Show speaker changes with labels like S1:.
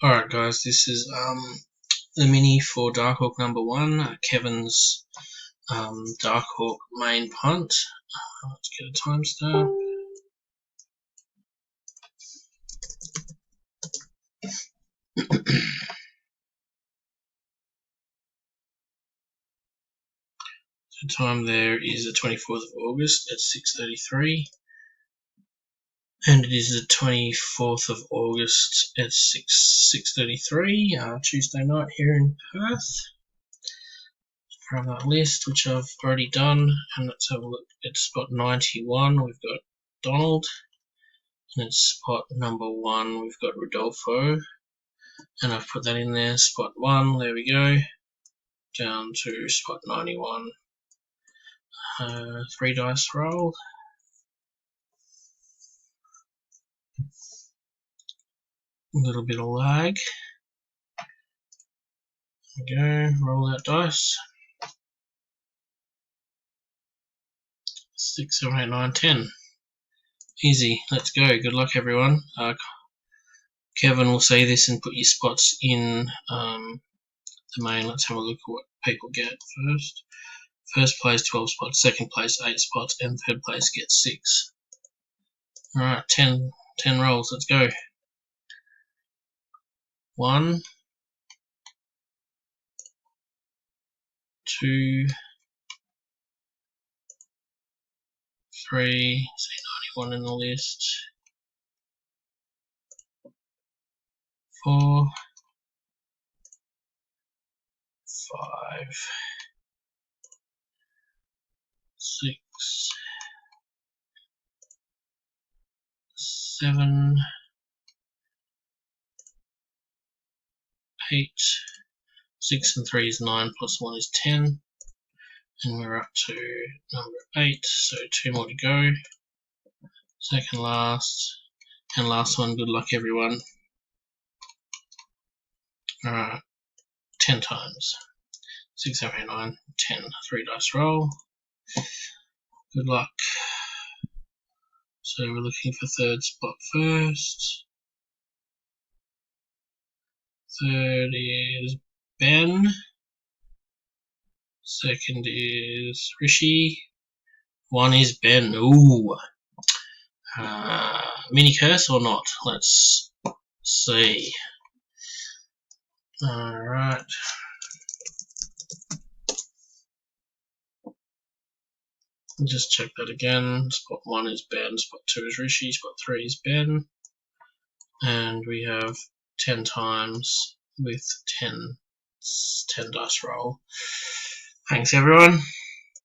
S1: Alright guys, this is the mini for Darkhawk number 1, Kevin's Darkhawk main punt. Let's get a timestamp. The time there is the 24th of August at 6:33, and it is the 24th of August at 6:33, Tuesday night here in Perth. From that list, which I've already done, and let's have a look at spot 91. We've got Donald, and at spot number 1 we've got Rodolfo, and I've put that in there. Spot 1, there we go, down to spot 91. 3 dice roll. A little bit of lag. There we go, roll that dice. 6, 7, 8, 9, 10. Easy, let's go. Good luck, everyone. Kevin will say this and put your spots in the main. Let's have a look at what people get first. First place 12 spots, second place 8 spots, and third place gets 6. Alright, 10 rolls, let's go. 1, 2, 3, see 91 in the list, 4, 5, 6, 7, 8, 6 and 3 is 9, plus 1 is 10, and we're up to number 8, so 2 more to go. Second last, and last one. Good luck, everyone. Alright, 10 times. 6, 7, 8, 9, 10. 3 dice roll. Good luck. So we're looking for third spot first. Third is Ben. Second is Rishi. 1 is Ben. Ooh. Mini curse or not? Let's see. Alright. Just check that again. Spot 1 is Ben, spot 2 is Rishi, spot 3 is Ben. And we have 10 times with 10 dice roll. Thanks, everyone.